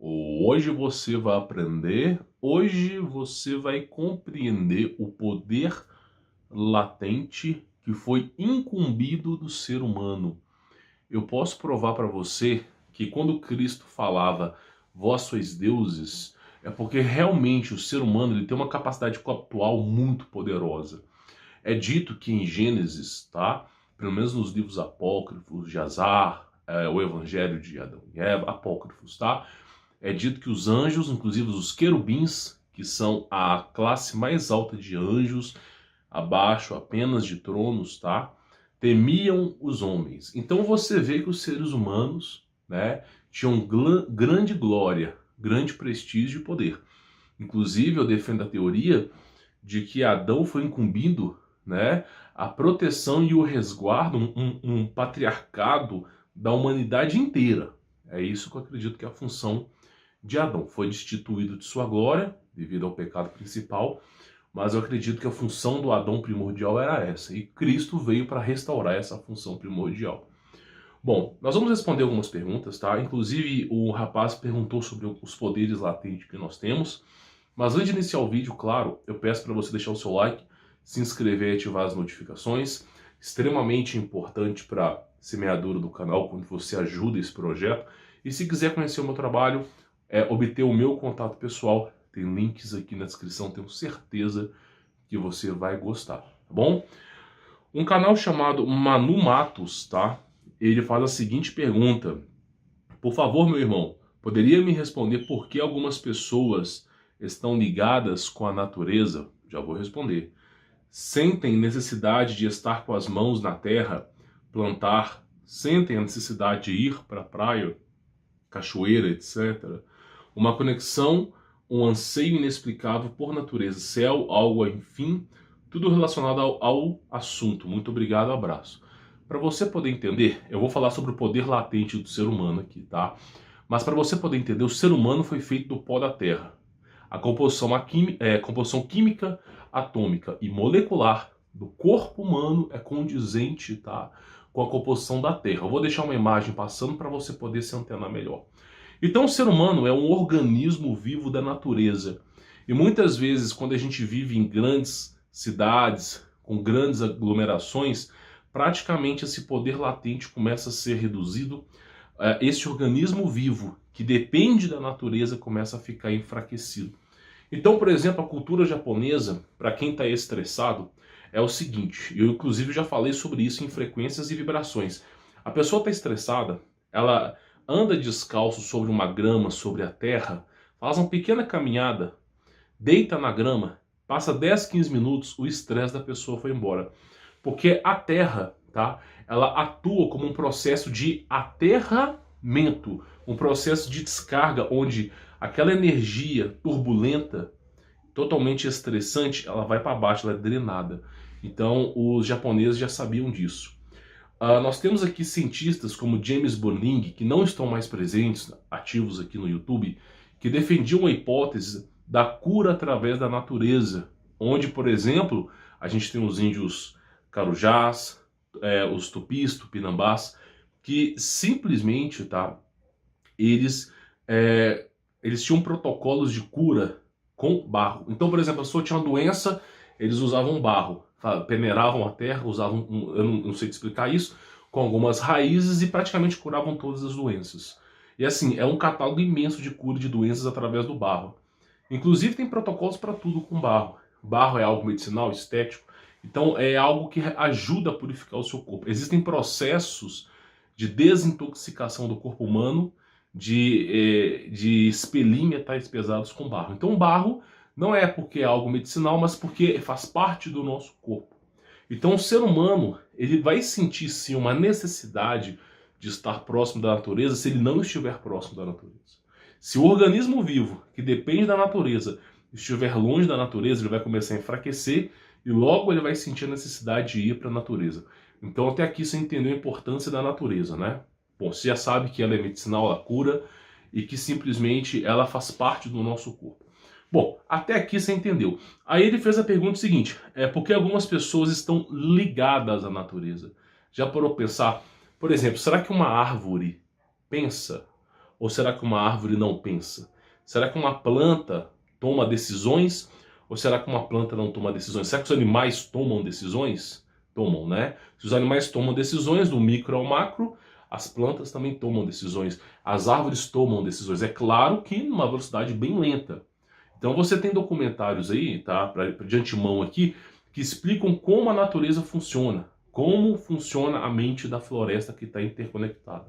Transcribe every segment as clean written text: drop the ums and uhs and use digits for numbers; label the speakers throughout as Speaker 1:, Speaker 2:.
Speaker 1: Hoje você vai aprender, hoje você vai compreender o poder latente que foi incumbido do ser humano. Eu posso provar para você que quando Cristo falava vós sois deuses, é porque realmente o ser humano ele tem uma capacidade conceitual muito poderosa. É dito que em Gênesis, tá? Pelo menos nos livros apócrifos de Azar, o Evangelho de Adão e Eva, apócrifos, tá? É dito que os anjos, inclusive os querubins, que são a classe mais alta de anjos, abaixo apenas de tronos, tá? Temiam os homens. Então você vê que os seres humanos, né, tinham grande glória, grande prestígio e poder. Inclusive, eu defendo a teoria de que Adão foi incumbido, né, a proteção e o resguardo, um patriarcado da humanidade inteira. É isso que eu acredito que é a função de Adão. Foi destituído de sua glória, devido ao pecado principal, mas eu acredito que a função do Adão primordial era essa, e Cristo veio para restaurar essa função primordial. Bom, nós vamos responder algumas perguntas, tá? Inclusive, o rapaz perguntou sobre os poderes latentes que nós temos, mas antes de iniciar o vídeo, claro, eu peço para você deixar o seu like, se inscrever e ativar as notificações, extremamente importante para a semeadura do canal, quando você ajuda esse projeto. E se quiser conhecer o meu trabalho, obter o meu contato pessoal, tem links aqui na descrição, tenho certeza que você vai gostar, tá bom? Um canal chamado Manu Matos, tá? Ele faz a seguinte pergunta: por favor, meu irmão, poderia me responder por que algumas pessoas estão ligadas com a natureza? Já vou responder. Sentem necessidade de estar com as mãos na terra, plantar, sentem a necessidade de ir para a praia, cachoeira, etc. Uma conexão, um anseio inexplicável por natureza, céu, algo, enfim, tudo relacionado ao assunto. Muito obrigado, abraço. Para você poder entender, eu vou falar sobre o poder latente do ser humano aqui, tá? Mas para você poder entender, o ser humano foi feito do pó da terra. A composição química, atômica e molecular do corpo humano é condizente, tá, com a composição da terra. Eu vou deixar uma imagem passando para você poder se antenar melhor. Então o ser humano é um organismo vivo da natureza. E muitas vezes, quando a gente vive em grandes cidades, com grandes aglomerações, praticamente esse poder latente começa a ser reduzido. Esse organismo vivo, que depende da natureza, começa a ficar enfraquecido. Então, por exemplo, a cultura japonesa, para quem está estressado, é o seguinte, eu inclusive já falei sobre isso em frequências e vibrações. A pessoa está estressada, ela anda descalço sobre uma grama, sobre a terra, faz uma pequena caminhada, deita na grama, passa 10, 15 minutos, o estresse da pessoa foi embora. Porque a terra, tá, ela atua como um processo de aterramento, um processo de descarga, onde aquela energia turbulenta, totalmente estressante, ela vai para baixo, ela é drenada. Então, os japoneses já sabiam disso. Nós temos aqui cientistas como James Borling, que não estão mais presentes, ativos aqui no YouTube, que defendiam a hipótese da cura através da natureza, onde, por exemplo, a gente tem os índios carujás, os tupis, tupinambás, que simplesmente, tá, eles tinham protocolos de cura com barro. Então, por exemplo, a pessoa tinha uma doença, eles usavam barro, peneiravam a terra, usavam, eu não sei te explicar isso, com algumas raízes e praticamente curavam todas as doenças. E assim, é um catálogo imenso de cura de doenças através do barro. Inclusive tem protocolos para tudo com barro. Barro é algo medicinal, estético, então é algo que ajuda a purificar o seu corpo. Existem processos de desintoxicação do corpo humano, de expelir metais pesados com barro. Então o barro não é porque é algo medicinal, mas porque faz parte do nosso corpo. Então o ser humano, ele vai sentir sim uma necessidade de estar próximo da natureza se ele não estiver próximo da natureza. Se o organismo vivo, que depende da natureza, estiver longe da natureza, ele vai começar a enfraquecer e logo ele vai sentir a necessidade de ir para a natureza. Então até aqui você entendeu a importância da natureza, né? Bom, você já sabe que ela é medicinal, ela cura e que simplesmente ela faz parte do nosso corpo. Bom, até aqui você entendeu. Aí ele fez a pergunta seguinte, por que algumas pessoas estão ligadas à natureza? Já parou para pensar, por exemplo, será que uma árvore pensa? Ou será que uma árvore não pensa? Será que uma planta toma decisões? Ou será que uma planta não toma decisões? Será que os animais tomam decisões? Tomam, né? Se os animais tomam decisões, do micro ao macro, as plantas também tomam decisões. As árvores tomam decisões. É claro que numa velocidade bem lenta. Então você tem documentários aí, tá? De antemão aqui, que explicam como a natureza funciona. Como funciona a mente da floresta que está interconectada.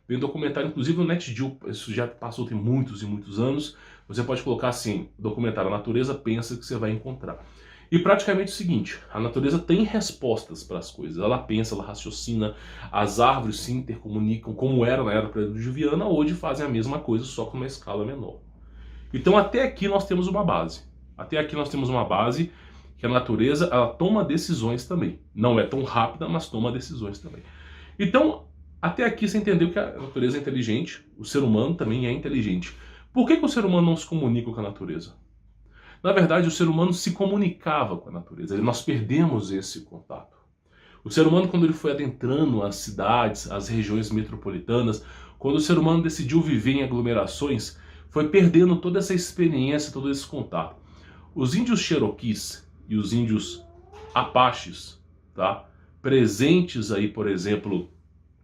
Speaker 1: Tem um documentário, inclusive no NetGeo, isso já passou tem muitos e muitos anos. Você pode colocar assim, documentário, a natureza pensa, que você vai encontrar. E praticamente é o seguinte, a natureza tem respostas para as coisas. Ela pensa, ela raciocina, as árvores se intercomunicam, como era na era pré-diluviana, hoje fazem a mesma coisa, só com uma escala menor. Então até aqui nós temos uma base. Até aqui nós temos uma base que a natureza, ela toma decisões também. Não é tão rápida, mas toma decisões também. Então, até aqui você entendeu que a natureza é inteligente, o ser humano também é inteligente. Por que o ser humano não se comunica com a natureza? Na verdade, o ser humano se comunicava com a natureza, nós perdemos esse contato. O ser humano, quando ele foi adentrando as cidades, as regiões metropolitanas, quando o ser humano decidiu viver em aglomerações, foi perdendo toda essa experiência, todo esse contato. Os índios Cherokees e os índios Apaches, tá? Presentes aí, por exemplo,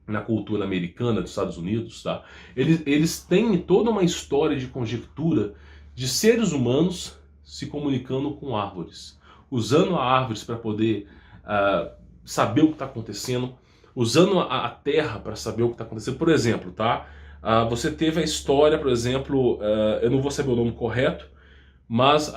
Speaker 1: na cultura americana dos Estados Unidos, tá? Eles têm toda uma história de conjectura de seres humanos se comunicando com árvores, usando árvores para poder saber o que está acontecendo, usando a terra para saber o que está acontecendo. Por exemplo, tá? Você teve a história, por exemplo, eu não vou saber o nome correto, mas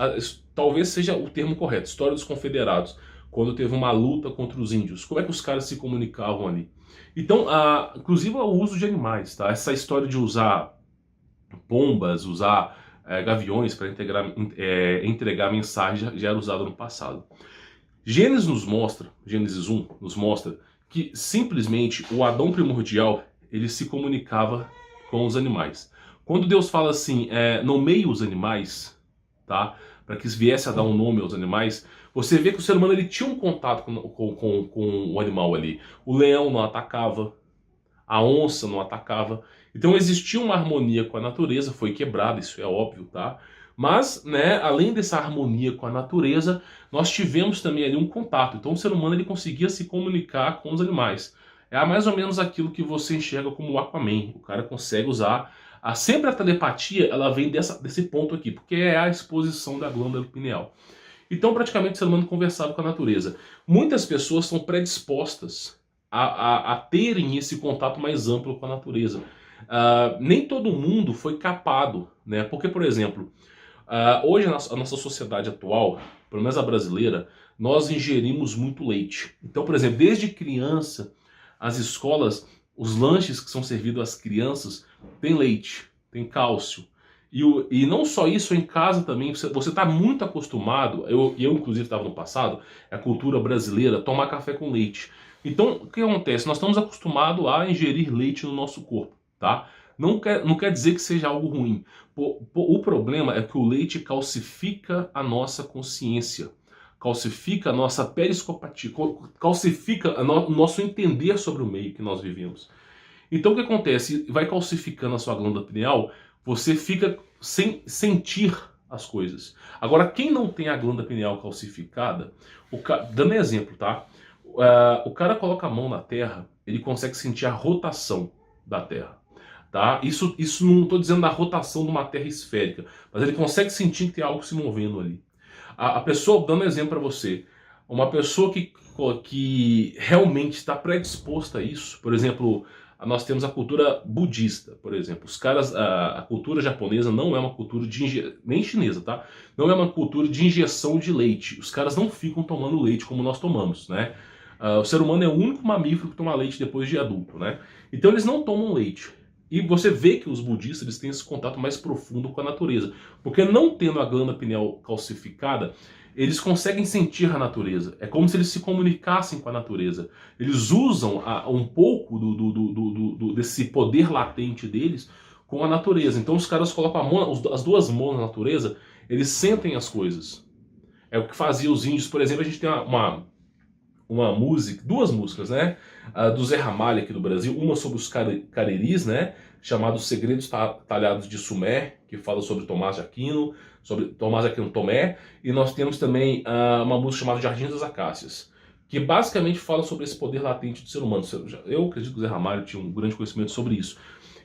Speaker 1: talvez seja o termo correto, História dos Confederados, quando teve uma luta contra os índios. Como é que os caras se comunicavam ali? Então, inclusive o uso de animais, tá? Essa história de usar pombas, usar gaviões para entregar mensagem já era usado no passado. Gênesis 1 nos mostra que simplesmente o Adão primordial, ele se comunicava com os animais. Quando Deus fala assim, nomeie os animais, tá? Para que viesse a dar um nome aos animais, você vê que o ser humano ele tinha um contato com o animal ali. O leão não atacava, a onça não atacava. Então existia uma harmonia com a natureza, foi quebrada, isso é óbvio, tá? Mas, né, além dessa harmonia com a natureza, nós tivemos também ali um contato. Então o ser humano ele conseguia se comunicar com os animais. É mais ou menos aquilo que você enxerga como o Aquaman. O cara consegue usar... sempre a telepatia, ela vem desse ponto aqui, porque é a exposição da glândula pineal. Então praticamente o ser humano conversava com a natureza. Muitas pessoas são predispostas a terem esse contato mais amplo com a natureza. Nem todo mundo foi capado, né? Porque, por exemplo, hoje a nossa sociedade atual, pelo menos a brasileira, nós ingerimos muito leite. Então, por exemplo, desde criança, as escolas, os lanches que são servidos às crianças, tem leite, tem cálcio. E não só isso, em casa também, você está muito acostumado, eu inclusive estava no passado, a cultura brasileira, tomar café com leite. Então, o que acontece? Nós estamos acostumados a ingerir leite no nosso corpo, tá? Não quer dizer que seja algo ruim. O problema é que o leite calcifica a nossa consciência, calcifica a nossa periscopatia, calcifica o nosso entender sobre o meio que nós vivemos. Então o que acontece? Vai calcificando a sua glândula pineal, você fica sem sentir as coisas. Agora, quem não tem a glândula pineal calcificada, dando exemplo, tá? O cara coloca a mão na terra, ele consegue sentir a rotação da terra. Tá? Isso não estou dizendo da rotação de uma terra esférica, mas ele consegue sentir que tem algo se movendo ali. A pessoa, dando exemplo para você, uma pessoa que realmente está predisposta a isso, por exemplo, nós temos a cultura budista, por exemplo. Os caras, a cultura japonesa não é uma cultura nem chinesa, tá? Não é uma cultura de injeção de leite. Os caras não ficam tomando leite como nós tomamos, né? O ser humano é o único mamífero que toma leite depois de adulto, né? Então eles não tomam leite. E você vê que os budistas eles têm esse contato mais profundo com a natureza. Porque não tendo a glândula pineal calcificada, eles conseguem sentir a natureza. É como se eles se comunicassem com a natureza. Eles usam um pouco desse poder latente deles com a natureza. Então os caras colocam as duas mãos na natureza, eles sentem as coisas. É o que fazia os índios. Por exemplo, a gente tem uma música, duas músicas, né? Do Zé Ramalho aqui do Brasil, uma sobre os Cariris, né? chamado Segredos Talhados de Sumer, que fala sobre Tomás de Aquino, Tomé, e nós temos também uma música chamada Jardim das Acácias, que basicamente fala sobre esse poder latente do ser humano. Eu acredito que o Zé Ramalho tinha um grande conhecimento sobre isso.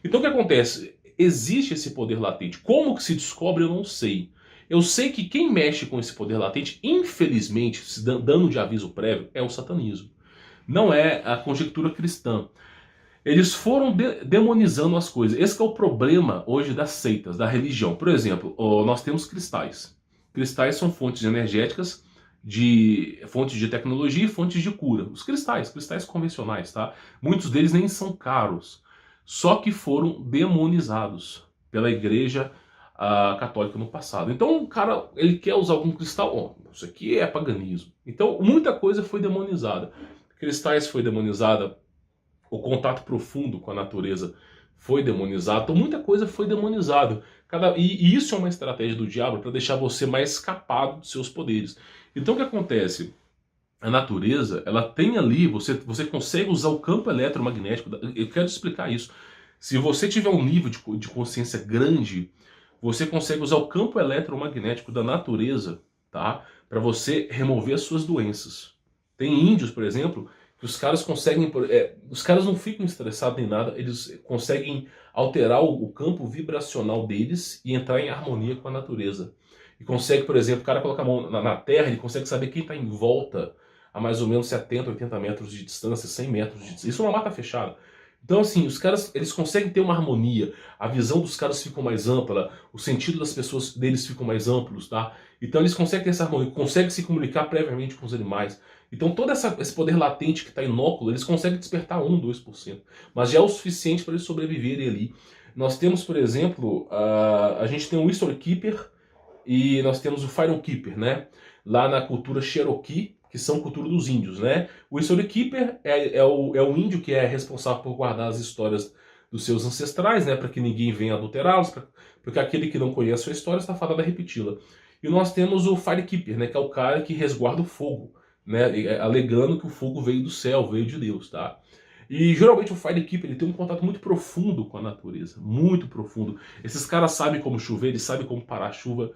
Speaker 1: Então o que acontece? Existe esse poder latente. Como que se descobre, eu não sei. Eu sei que quem mexe com esse poder latente, infelizmente, se dando de aviso prévio, é o satanismo. Não é a conjectura cristã. Eles foram demonizando as coisas. Esse é o problema hoje das seitas, da religião. Por exemplo, nós temos cristais. Cristais são fontes energéticas, fontes de tecnologia e fontes de cura. Os cristais convencionais, tá? Muitos deles nem são caros. Só que foram demonizados pela igreja católica no passado. Então o cara, ele quer usar algum cristal, isso aqui é paganismo. Então muita coisa foi demonizada. Cristais foi demonizada, o contato profundo com a natureza foi demonizado, então muita coisa foi demonizada. E isso é uma estratégia do diabo para deixar você mais escapado dos seus poderes. Então o que acontece? A natureza, ela tem ali, você consegue usar o campo eletromagnético, eu quero explicar isso. Se você tiver um nível de consciência grande, você consegue usar o campo eletromagnético da natureza, tá? Para você remover as suas doenças. Tem índios, por exemplo, que os caras conseguem... os caras não ficam estressados nem nada, eles conseguem alterar o campo vibracional deles e entrar em harmonia com a natureza. E consegue, por exemplo, o cara coloca a mão na terra, ele consegue saber quem está em volta a mais ou menos 70, 80 metros de distância, 100 metros de distância. Isso é uma mata fechada. Então, assim, os caras, eles conseguem ter uma harmonia, a visão dos caras fica mais ampla, o sentido das pessoas deles ficam mais amplos, tá? Então eles conseguem ter essa harmonia, conseguem se comunicar previamente com os animais. Então todo esse poder latente que está inóculo, eles conseguem despertar 1, 2%. Mas já é o suficiente para eles sobreviverem ali. Nós temos, por exemplo, a gente tem o History Keeper e nós temos o Fire Keeper, né? Lá na cultura Cherokee, que são cultura dos índios, né? O History Keeper é o índio que é responsável por guardar as histórias dos seus ancestrais, né? Para que ninguém venha adulterá-los, porque aquele que não conhece a sua história está fadado a repeti-la. E nós temos o Firekeeper, né? Que é o cara que resguarda o fogo, né? Alegando que o fogo veio do céu, veio de Deus, tá? E geralmente o Firekeeper ele tem um contato muito profundo com a natureza, muito profundo. Esses caras sabem como chover, eles sabem como parar a chuva.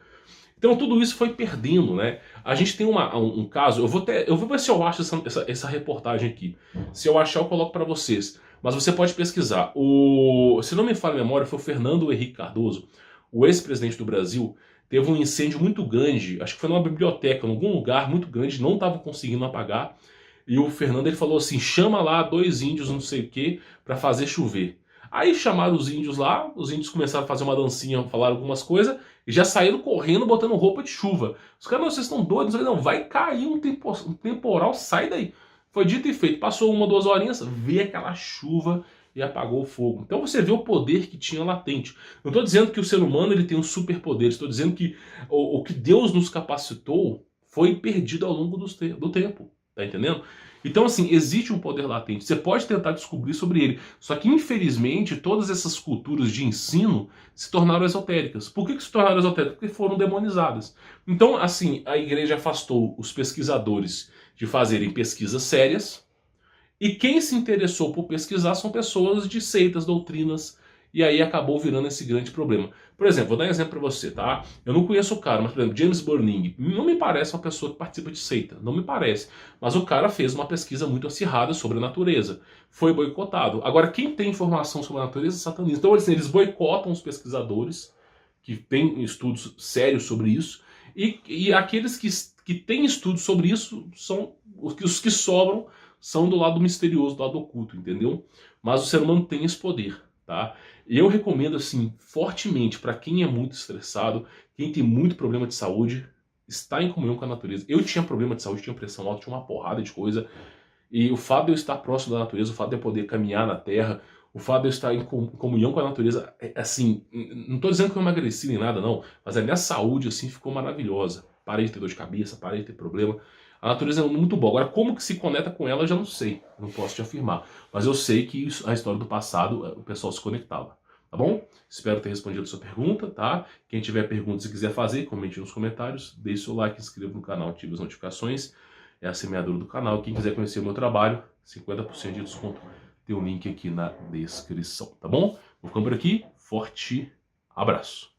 Speaker 1: Então tudo isso foi perdendo, né? A gente tem um caso, eu vou ver se eu acho essa reportagem aqui. Se eu achar, eu coloco para vocês. Mas você pode pesquisar. Se não me falha a memória, foi o Fernando Henrique Cardoso, o ex-presidente do Brasil, teve um incêndio muito grande, acho que foi numa biblioteca, em algum lugar muito grande, não estava conseguindo apagar. E o Fernando ele falou assim, chama lá 2 índios não sei o que para fazer chover. Aí chamaram os índios lá, os índios começaram a fazer uma dancinha, falaram algumas coisas, e já saíram correndo botando roupa de chuva. Os caras, não, vocês estão doidos? Não, vai cair um temporal, sai daí. Foi dito e feito, passou 1, 2 horinhas, veio aquela chuva e apagou o fogo. Então você vê o poder que tinha latente. Não estou dizendo que o ser humano ele tem um superpoder, estou dizendo que o que Deus nos capacitou foi perdido ao longo do tempo. Tá entendendo? Então, assim, existe um poder latente. Você pode tentar descobrir sobre ele. Só que, infelizmente, todas essas culturas de ensino se tornaram esotéricas. Por que se tornaram esotéricas? Porque foram demonizadas. Então, assim, a igreja afastou os pesquisadores de fazerem pesquisas sérias. E quem se interessou por pesquisar são pessoas de seitas, doutrinas. E aí acabou virando esse grande problema. Por exemplo, vou dar um exemplo para você, tá? Eu não conheço o cara, mas, por exemplo, James Burning não me parece uma pessoa que participa de seita, não me parece. Mas o cara fez uma pesquisa muito acirrada sobre a natureza. Foi boicotado. Agora, quem tem informação sobre a natureza é satanista. Então, assim, eles boicotam os pesquisadores que têm estudos sérios sobre isso. E aqueles que têm estudos sobre isso, são os que sobram são do lado misterioso, do lado oculto, entendeu? Mas o ser humano tem esse poder, tá? E eu recomendo, assim, fortemente para quem é muito estressado, quem tem muito problema de saúde, estar em comunhão com a natureza. Eu tinha problema de saúde, tinha pressão alta, tinha uma porrada de coisa. E o fato de eu estar próximo da natureza, o fato de eu poder caminhar na terra, o fato de eu estar em comunhão com a natureza, assim, não estou dizendo que eu emagreci nem nada, não, mas a minha saúde, assim, ficou maravilhosa. Parei de ter dor de cabeça, parei de ter problema. A natureza é muito boa. Agora, como que se conecta com ela, eu já não sei. Não posso te afirmar. Mas eu sei que a história do passado, o pessoal se conectava. Tá bom? Espero ter respondido a sua pergunta, tá? Quem tiver perguntas e quiser fazer, comente nos comentários. Deixe seu like, inscreva no canal, ative as notificações. É a semeadora do canal. Quem quiser conhecer o meu trabalho, 50% de desconto. Tem um link aqui na descrição, tá bom? Vou ficando por aqui, forte abraço.